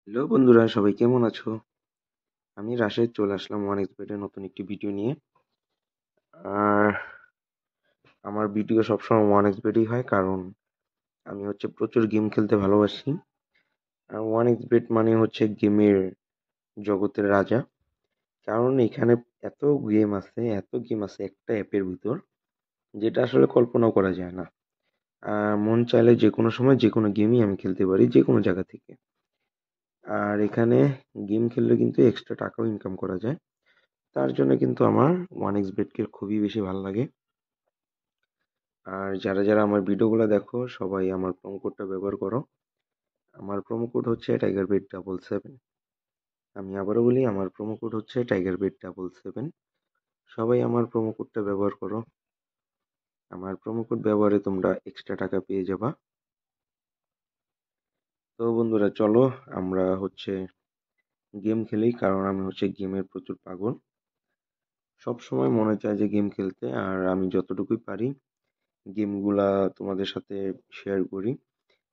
Hello বন্ধুরা, সবাই কেমন আছো? আমি রাশেদ চলে আসলাম ওয়ান এক্সবেটের নতুন একটি ভিডিও নিয়ে। আর আমার ভিডিও সবসময় ওয়ান এক্সবেটই হয়, কারণ আমি প্রচুর গেম খেলতে ভালোবাসি। আর ওয়ান এক্সবেট মানে হচ্ছে গেমের জগতের রাজা, কারণ এখানে এত গেম আছে একটা অ্যাপের ভিতর, যেটা আসলে কল্পনাও করা যায় না। মন চাইলে যে কোনো সময় যে কোনো গেমই আমি খেলতে পারি, যে কোনো জায়গা থেকে। আর এখানে গেম খেললে কিন্তু এক্সট্রা টাকাও ইনকাম করা যায়। তার জন্য কিন্তু আমার ওয়ান এক্সবেটকে খুবই বেশি ভালো লাগে। আর যারা আমার ভিডিওগুলো দেখো, সবাই আমার প্রোমো কোডটা ব্যবহার করো। আমার প্রোমো কোড হচ্ছে টাইগারবেট 77। আমি আবারও বলি, আমার প্রোমো কোড হচ্ছে টাইগারবেট 77। সবাই আমার প্রোমো কোডটা ব্যবহার করো। আমার প্রোমো কোড ব্যবহারে তোমরা এক্সট্রা টাকা পেয়ে যাবা। তো বন্ধুরা, চলো আমরা গেম খেলি, কারণ আমি গেমের প্রচুর পাগল। সব সময় মনে চায় যে গেম খেলতে, আর আমি যতটুকুই পারি গেমগুলা তোমাদের সাথে শেয়ার করি,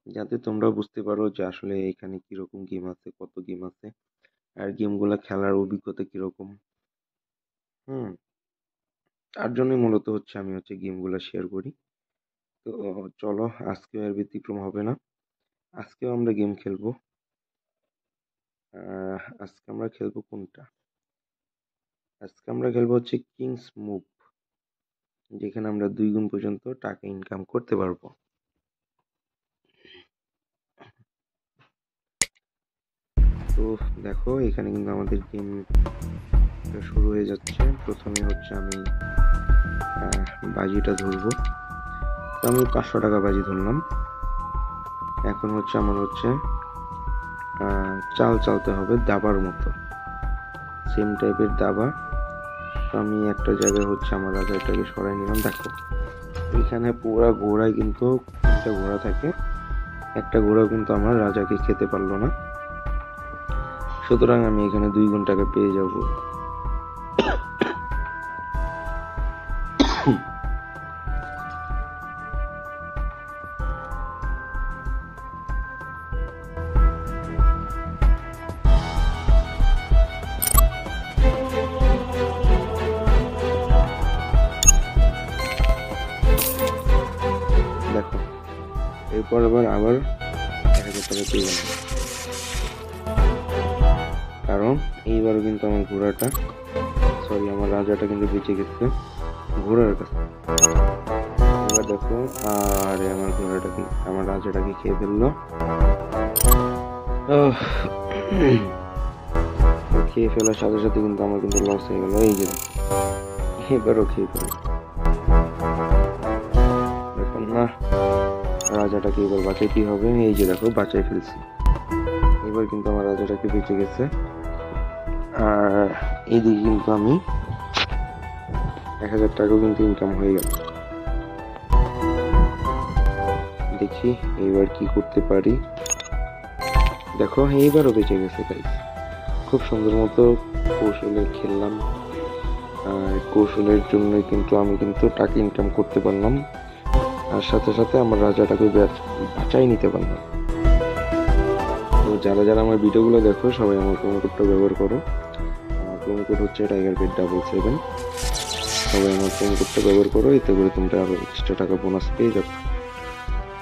যাতে তোমরাও বুঝতে পারো যে আসলে এখানে কিরকম গেম আছে, কত গেম আছে, আর গেমগুলা খেলার অভিজ্ঞতা কিরকম। হুম। তার জন্যই মূলত আমি গেমগুলা শেয়ার করি। তো চলো, আজকেও আর ব্যতিক্রম হবে না। আজকেও আমরা গেম খেলবো। আজকে আমরা খেলবো কোনটা? আজকে আমরা খেলবো কিংস মুভ, যেখানে আমরা 2 গুণ পর্যন্ত টাকা ইনকাম করতে পারবো। তো দেখো, এখানে কিন্তু আমাদের গেম শুরু হয়ে যাচ্ছে। প্রথমে আমি বাজিটা ধরবো। তো আমি 500 টাকা বাজি ধরলাম। এখন আমার চাল চালতে হবে দাবার মতো, সেম টাইপের দাবা। তো আমি একটা জায়গায় আমার রাজাটাকে সরাই নিলাম। দেখো, এখানে পুরা ঘোড়ায় কিন্তু 3টা ঘোড়া থাকে, একটা ঘোড়াও কিন্তু আমার রাজাকে খেতে পারলো না। সুতরাং আমি এখানে 2 গুণ টাকা পেয়ে যাব। দেখো, এরপর আবার 1000 টাকা পেয়ে গেলাম, কারণ এইবারও কিন্তু আমার রাজাটা কিন্তু বেঁচে গেছে ঘোড়ার কাছে। এবার দেখো, আরে আমার রাজাটাকে খেয়ে ফেললো। খেয়ে ফেলার সাথে সাথে কিন্তু আমার লস হয়ে গেল। এই যে এবারও খেয়ে ফেললো। দেখুন না, রাজাটাকে এবার বাঁচাইতেই হবে। এই যে দেখো, বাঁচাই ফেলছি। এবার কিন্তু আমার রাজাটাকে বেঁচে গেছে। আর এইদিকে কিন্তু আমি 1000 টাকাও কিন্তু ইনকাম হয়ে গেল। দেখি এইবার কি করতে পারি। দেখো, এইবারও বেঁচে গেছে গাইস। খুব সুন্দর মতো কৌশলে খেললাম, আর কৌশলের জন্য কিন্তু আমি টাকা ইনকাম করতে পারলাম, আর সাথে সাথে আমার রাজাটাকে বাঁচাই নিতে পারলাম। তো যারা আমার ভিডিওগুলো দেখো, সবাই আমার প্রোমো কোডটা ব্যবহার করো। আমার প্রোমো কোড হচ্ছে টাইগারবেট 77। সবাই আমার প্রোমো কোডটা ব্যবহার করো, এতে করে তোমরা আরো এক্সট্রা টাকা বোনাস পেয়ে যাবে।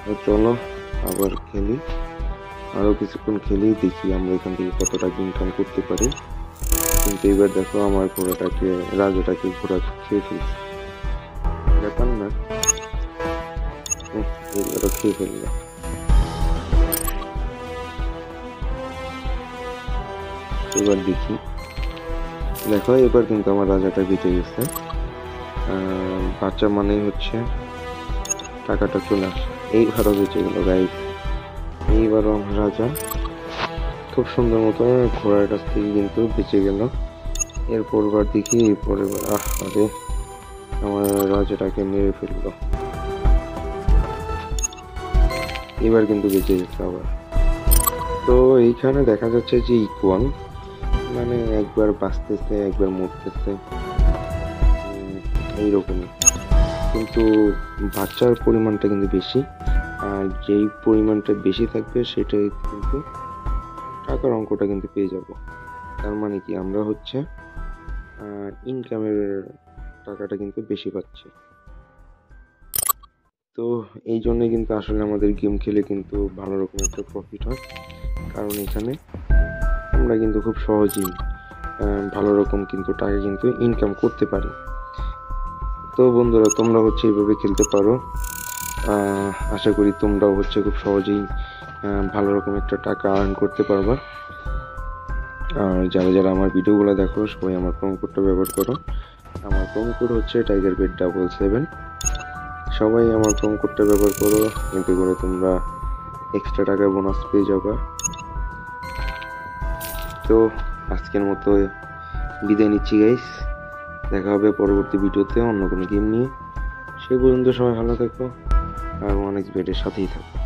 তো চলো আবার খেলি, আরো কিছুক্ষণ খেলি, দেখি আমরা এখান থেকে কত টাকা ইনকাম করতে পারি। কিন্তু এবার দেখো, আমার রাজাটাকে ঘোড়া খেয়ে ফেলছে। ব্যাপার না, এবারও খেয়ে ফেললো। এবার দেখি, দেখো এবার কিন্তু আমার রাজাটা বেঁচে গেছে। বাচ্চা মানেই টাকাটা চলে আসে। এইবারও বেঁচে গেল গাইস। এইবারও আমার রাজা খুব সুন্দর মতো ঘোড়ার কাছ থেকে কিন্তু বেঁচে গেল। এরপর দেখি, আরে আমার রাজাটাকে মেরে ফেললো। এবার কিন্তু বেঁচে গেছে আবার। তো এইখানে দেখা যাচ্ছে যে ইকুয়াল, মানে একবার বাঁচতেছে একবার মরতেছে, এইরকমই। কিন্তু বাচ্চার পরিমাণটা কিন্তু বেশি, আর যেই পরিমাণটা বেশি থাকবে সেটাই কিন্তু টাকার অঙ্কটা কিন্তু পেয়ে যাব। তার মানে কি আমরা হচ্ছে ইনকামের টাকাটা কিন্তু বেশি পাচ্ছি। তো এই জন্যে কিন্তু আসলে আমাদের গেম খেলে কিন্তু ভালো রকম একটা প্রফিট হয়, কারণ এখানে আমরা কিন্তু খুব সহজেই ভালো রকম কিন্তু টাকা কিন্তু ইনকাম করতে পারি। তো বন্ধুরা, তোমরা হচ্ছে এইভাবে খেলতে পারো। আশা করি তোমরাও হচ্ছে খুব সহজেই ভালো রকম একটা টাকা আর্ন করতে পারবা। আর যারা যারা আমার ভিডিওগুলো দেখো সবাই আমার প্রোমো কোডটা ব্যবহার করো। আমার প্রোমো কোড হচ্ছে TigerBet777। সবাই আমার প্রোমো কোডটা ব্যবহার করো, এতে করে তোমরা এক্সট্রা টাকা বোনাস পেয়ে যাবা। তো আজকের মতো বিদায় নিচ্ছি গাইস, দেখা হবে পরবর্তী ভিডিওতে অন্য কোনো গেম নিয়ে। সেই পর্যন্ত সবাই ভালো থাকো আর OneXBet এর সাথেই থাকো।